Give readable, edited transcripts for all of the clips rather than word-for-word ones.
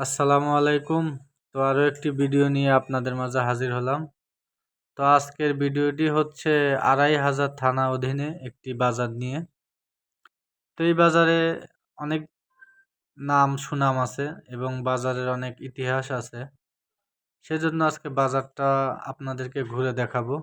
আসসালামু আলাইকুম। তো আরও একটি ভিডিও নিয়ে আপনাদের মাঝে হাজির হলাম। তো আজকের ভিডিওটি হচ্ছে ২৫০০ থানা অধীনে একটি বাজার নিয়ে। তো এই বাজারে অনেক নাম সুনাম আছে এবং বাজারের অনেক ইতিহাস আছে। সেজন্য আজকে বাজারটা আপনাদেরকে ঘুরে দেখাবো।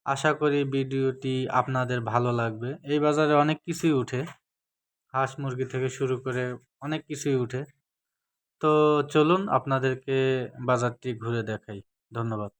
আশা করি ভিডিওটি আপনাদের ভালো লাগবে। এই বাজারে অনেক কিছুই উঠে, হাঁস মুরগি থেকে শুরু করে অনেক কিছুই উঠে। তো চলুন আপনাদেরকে বাজারটি ঘুরে দেখাই। ধন্যবাদ।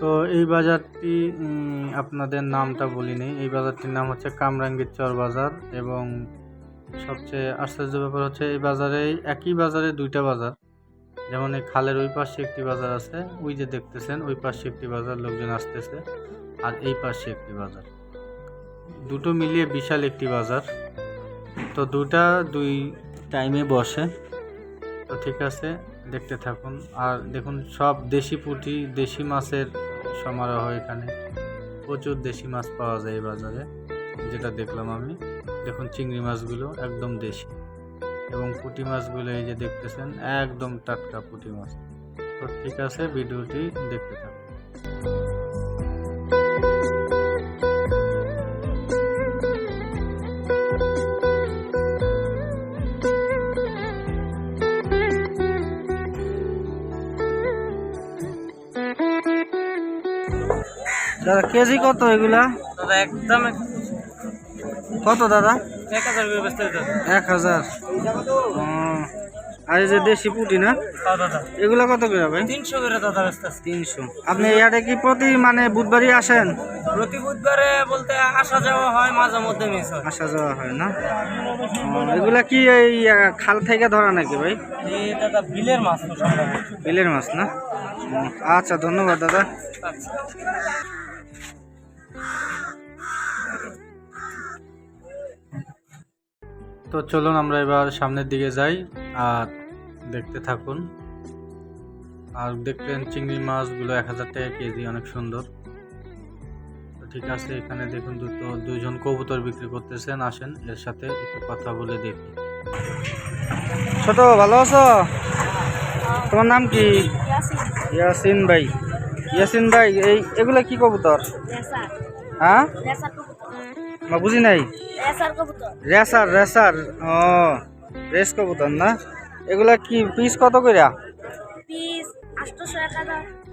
তো এই বাজারটি আপনাদের নামটা বলি নেই। এই বাজারটির নাম হচ্ছে কামরাঙ্গীর চর বাজার এবং সবচেয়ে আশ্চর্য ব্যাপার হচ্ছে এই বাজারে একই বাজারে দুইটা বাজার। যেমন এই খালের ওই পাশে একটি বাজার আছে, ওই যে দেখতেছেন ওই পাশে একটি বাজার, লোকজন আসতেছে, আর এই পাশে একটি বাজার। দুটো মিলিয়ে বিশাল একটি বাজার। তো দুই টাইমে বসে। তো ঠিক আছে, দেখতে থাকুন। আর দেখুন সব দেশি পুঁটি, দেশি মাছের সমারোহ। এখানে প্রচুর দেশি মাছ পাওয়া যায় এই বাজারে, যেটা দেখলাম আমি। দেখুন চিংড়ি মাছগুলো একদম দেশি এবং পুঁটি মাছগুলো এই যে দেখতেছেন একদম টাটকা পুঁটি মাছ। তো ঠিক আছে, ভিডিওটি দেখতে থাকুন। দাদা কেজি কত এগুলা? দাদা একদম কত দাদা? 1000 করে বেচতে দাদা। 1000। আর এই যে দেশি পুঁটি না, হ্যাঁ দাদা এগুলা কত করে ভাই? 300 করে দাদা বেচতেছি। 300। আপনি ইয়াতে কি প্রতি বুধবারই আসেন? প্রতি বুধবারে বলতে আসা যাওয়া হয়, মাঝে মধ্যে মিস হয়। আসা যাওয়া হয় না? এগুলা কি এই খাল থেকে ধরা নাকি ভাই? এই দাদা বিলের মাছ তো সম্ভবত। বিলের মাছ না? আচ্ছা, ধন্যবাদ দাদা। আচ্ছা। তো চলুন আমরা এবার সামনের দিকে যাই আর দেখতে থাকুন। আর দেখলেন চিংড়ি মাছগুলো 1000 টাকা কেজি, অনেক সুন্দর। ঠিক আছে, এখানে দেখুন দুইজন কবুতর বিক্রি করতেছেন। আসেন এর সাথে একটু কথা বলে দেখি। ছোট, ভালো আছো? তোমার নাম কি? ইয়াসিন ভাই। ইয়াসিন ভাই, এগুলা কি কবুতর? হ্যাঁ, বুঝি নাই। রেসার রেসার, ও রেস কবুতর না? এগুলা কি পিস কত কইরা?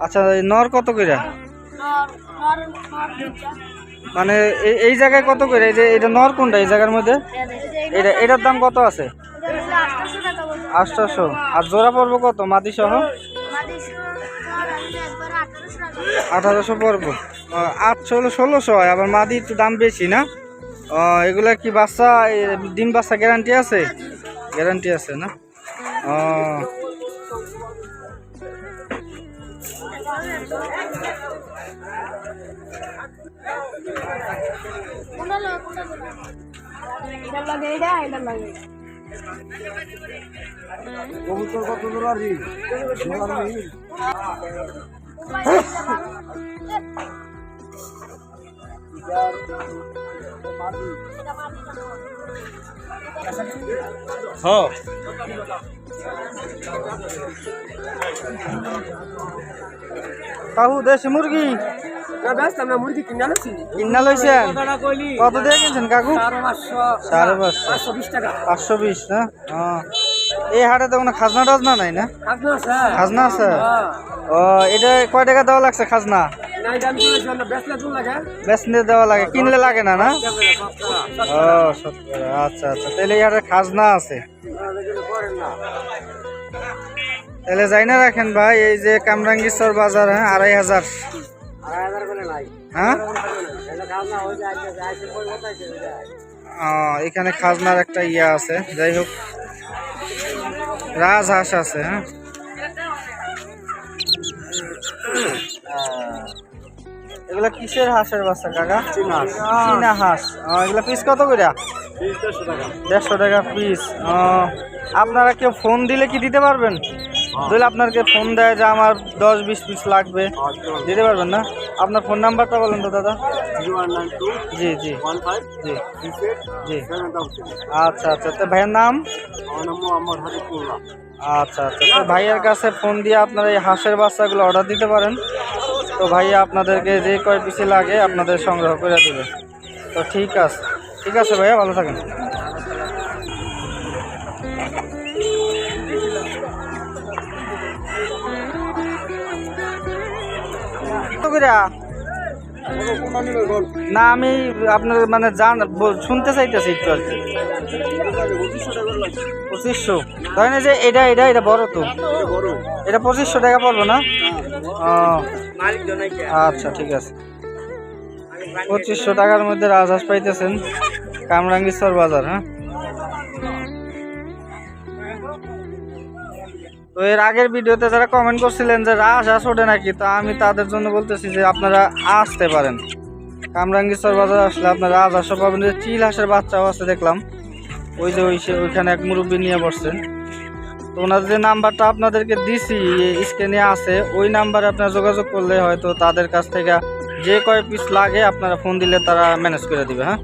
আচ্ছা, নর কত কইরা? মানে এই জায়গায় কত করে? এটা নর কোনটা এই জায়গার মধ্যে? এটার দাম কত আছে? 800। আর জোড়া পড়বো কত মাদি সহ? 1800 পড়বো। 800-1600 হয়, আবার মাদি একটু দাম বেশি না? এগুলা কি বাচ্চা, ডিম বাচ্চা গ্যারান্টি আছে? গ্যারান্টি আছে না? কাকু, দেশি মুরগি কিনা লইছেন? কত দিয়ে কিনছেন কাকু? 520 520 না? এই হাটে তো কোনো খাজনা টাজনা নাই না? খাজনা আছে। ও, এটা কয় টাকা দেওয়া লাগছে খাজনা? বেচলে দেওয়া লাগে, কিনলে লাগে না? না, ও 70। আচ্ছা আচ্ছা, তাহলে এই হাটে খাজনা আছে। তাহলে যাই না রাখেন ভাই, এই যে কামরাঙ্গীরচর বাজার, হ্যাঁ 2500। হ্যাঁ, এখানে খাজনার একটা ইয়া আছে। যাই হোক, রাজহাঁস আছে। হ্যাঁ, এগুলা কিসের হাঁসের বাচ্চা কাকা? চীনা হাঁস। এগুলা পিস কত করে? 150 টাকা পিস। আপনারা কেউ ফোন দিলে কি দিতে পারবেন? যদি আপনাকে ফোন দেয় যে আমার 10-20 পিস লাগবে, দিতে পারবেন না? আপনার ফোন নাম্বারটা বলেন তো দাদা। জি জি জি জি। আচ্ছা আচ্ছা, তো ভাইয়ের নাম? আচ্ছা আচ্ছা, তো ভাইয়ের কাছে ফোন দিয়ে আপনারা এই হাঁসের বাচ্চাগুলো অর্ডার দিতে পারেন। তো ভাইয়া আপনাদেরকে যে কয় পিসে লাগে আপনাদের সংগ্রহ করে দেবে। তো ঠিক আছে, ঠিক আছে ভাইয়া, ভালো থাকেন। না, আমি আপনার মানে শুনতে চাইতেছি একটু আর কি। 2500 ধরেন, যে এটা বড় তো, এটা 2500 টাকা পড়বো না? আচ্ছা ঠিক আছে, 2500 টাকার মধ্যে রাজহাঁস পাইতেছেন কামরাঙ্গীরচর বাজার। হ্যাঁ, তো এর আগের ভিডিওতে যারা কমেন্ট করছিলেন যে রাজহাঁস ওঠে নাকি, তো আমি তাদের জন্য বলতেছি যে আপনারা আসতে পারেন কামরাঙ্গীরচর বাজার। আসলে আপনারা রাজহাঁসও পাবেন, যে চিল হাঁসের বাচ্চাও আছে দেখলাম, ওই যে ওইখানে এক মুরব্বী নিয়ে বসছেন। তো ওনাদের যে নাম্বারটা আপনাদেরকে দিছি স্ক্রিনে আছে, ওই নাম্বারে আপনারা যোগাযোগ করলে হয়তো তাদের কাছ থেকে যে কয় পিস লাগে আপনারা ফোন দিলে তারা ম্যানেজ করে দিবে। হ্যাঁ।